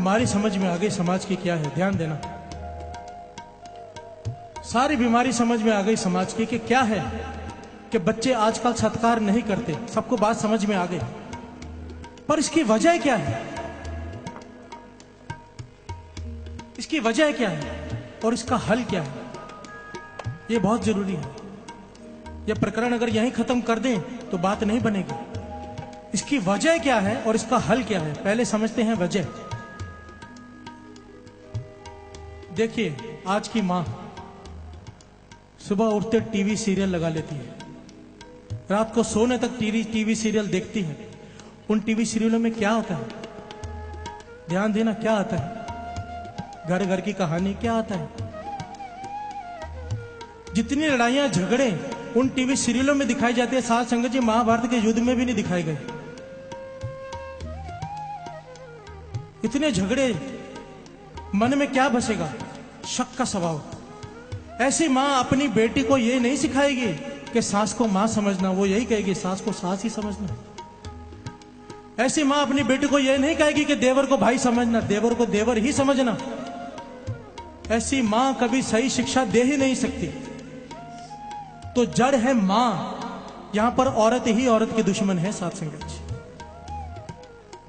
बीमारी समझ में आ गई समाज की क्या है। ध्यान देना, सारी बीमारी समझ में आ गई समाज की कि क्या है कि बच्चे आजकल सत्कार नहीं करते। सबको बात समझ में आ गई, पर इसकी वजह क्या है? इसकी वजह क्या है और इसका हल क्या है? यह बहुत जरूरी है। यह प्रकरण अगर यहीं खत्म कर दें तो बात नहीं बनेगी। इसकी वजह क्या है और इसका हल क्या है? पहले समझते हैं वजह। देखिए, आज की मां सुबह उठते टीवी सीरियल लगा लेती है, रात को सोने तक टीवी सीरियल देखती है। उन टीवी सीरियलों में क्या होता है? ध्यान देना, क्या आता है? घर घर की कहानी क्या आता है? जितनी लड़ाइयां झगड़े उन टीवी सीरियलों में दिखाई जाती है, साथ संगत जी महाभारत के युद्ध में भी नहीं दिखाए गए। इतने झगड़े, मन में क्या बसेगा? शक का स्वभाव। ऐसी मां अपनी बेटी को यह नहीं सिखाएगी कि सास को मां समझना, वो यही कहेगी सास को सास ही समझना। ऐसी मां अपनी बेटी को यह नहीं कहेगी कि देवर को भाई समझना, देवर को देवर ही समझना। ऐसी मां कभी सही शिक्षा दे ही नहीं सकती। तो जड़ है मां। यहां पर औरत ही औरत की दुश्मन है। साथ संगत जी,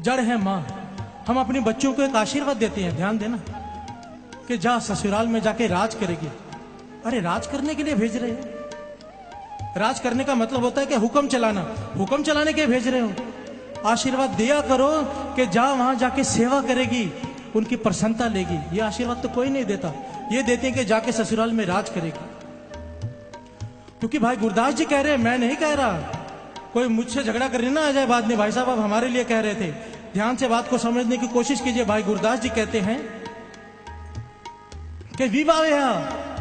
जड़ है मां। हम अपने बच्चों को एक आशीर्वाद देते हैं, ध्यान देना, कि जा ससुराल में जाके राज करेगी। अरे राज करने के लिए भेज रहे हो? राज करने का मतलब होता है कि हुक्म चलाना। हुक्म चलाने के भेज रहे हो? आशीर्वाद दिया करो कि जा वहां जाके सेवा करेगी, उनकी प्रसन्नता लेगी। ये आशीर्वाद तो कोई नहीं देता। ये देते हैं कि जाके ससुराल में राज करेगी। क्योंकि भाई गुरदास जी कह रहे हैं, मैं नहीं कह रहा। कोई मुझसे झगड़ा करने ना आ जाए बाद में, भाई साहब आप हमारे लिए कह रहे थे। ध्यान से बात को समझने की कोशिश कीजिए। भाई गुरदास जी कहते हैं कि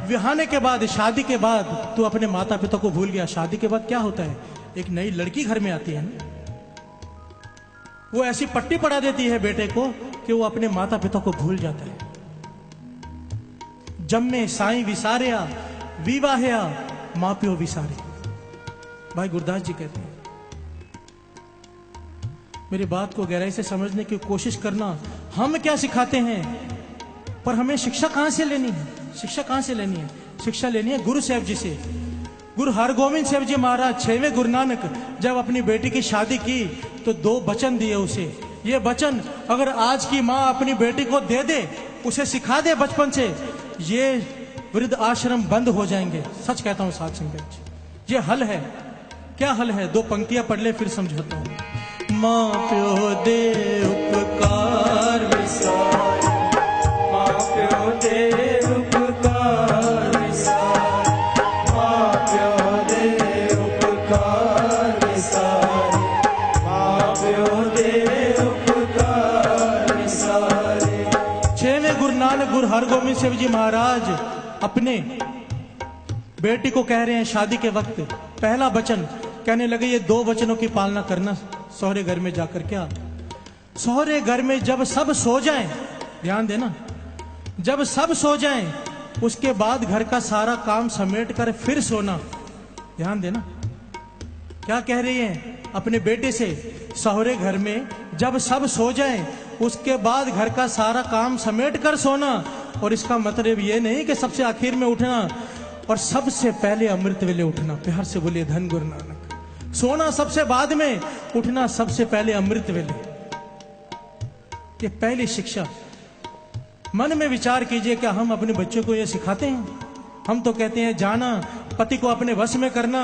विवाहने के बाद, शादी के बाद तू अपने माता पिता को भूल गया। शादी के बाद क्या होता है? एक नई लड़की घर में आती है ना, वो ऐसी पट्टी पड़ा देती है बेटे को कि वो अपने माता पिता को भूल जाता है। जम्मे साईं विसारिया, विवाहया मां प्यो विसारे। भाई गुरदास जी कहते हैं। मेरी बात को गहराई से समझने की कोशिश करना। हम क्या सिखाते हैं, पर हमें शिक्षा कहां से लेनी है? शिक्षा कहां से लेनी है? शिक्षा लेनी है गुरु साहब जी से। गुरु हरगोविंद साहब जी महाराज, 6वें गुरु नानक, जब अपनी बेटी की शादी की तो 2 वचन दिए उसे। ये वचन अगर आज की मां अपनी बेटी को दे दे, उसे सिखा दे बचपन से, ये वृद्ध आश्रम बंद हो जाएंगे। सच कहता हूं साथ संगत जी, ये हल है। क्या हल है? 2 पंक्तियां पढ़ ले फिर समझाता हूं। मां प्यो दे उपकार विसार, मां प्यो दे उपकार विसार, मां प्यो दे उपकार विसार, मां प्यो दे उपकार विसार। 6वें गुरु नानक गुरु हरगोविंद साहब जी महाराज अपने बेटी को कह रहे हैं शादी के वक्त। पहला वचन कहने लगे, ये 2 वचनों की पालना करना सौहरे घर में जाकर। क्या? सौहरे घर में जब सब सो जाएं, ध्यान देना, जब सब सो जाएं, उसके बाद घर का सारा काम समेट कर फिर सोना। ध्यान देना, क्या कह रही हैं अपने बेटे से? सौहरे घर में जब सब सो जाएं, उसके बाद घर का सारा काम समेट कर सोना। और इसका मतलब ये नहीं कि सबसे आखिर में उठना और सबसे पहले अमृत वेले उठना। प्यार से बोलिए धन गुरु नानक। सोना सबसे बाद में, उठना सबसे पहले अमृत वेले। ये पहली शिक्षा। मन में विचार कीजिए, क्या हम अपने बच्चों को ये सिखाते हैं? हम तो कहते हैं जाना, पति को अपने वश में करना,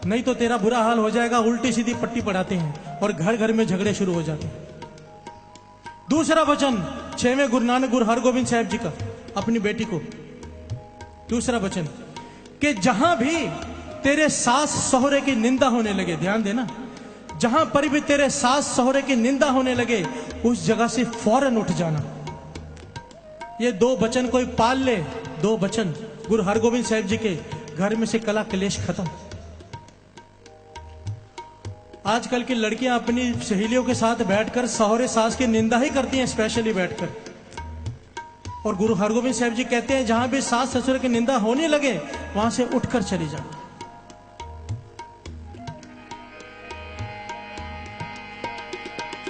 नहीं तो तेरा बुरा हाल हो जाएगा। उल्टी सीधी पट्टी पढ़ाते हैं और घर घर में झगड़े शुरू हो जाते हैं। दूसरा वचन 6वें गुरु नानक गुरु हरगोविंद साहब जी का अपनी बेटी को। दूसरा वचन कि जहां भी तेरे सास सहुरे की निंदा होने लगे, ध्यान देना, जहां पर भी तेरे सास सहुरे की निंदा होने लगे, उस जगह से फौरन उठ जाना। ये 2 वचन कोई पाल ले, 2 वचन गुरु हरगोविंद साहब जी के, घर में से कला कलेश खत्म। आजकल की लड़कियां अपनी सहेलियों के साथ बैठकर सहुरे सास की निंदा ही करती हैं, स्पेशली बैठकर। और गुरु हरगोविंद साहब जी कहते हैं जहां भी सास ससुर की निंदा होने लगे, वहां से उठकर चली जाओ।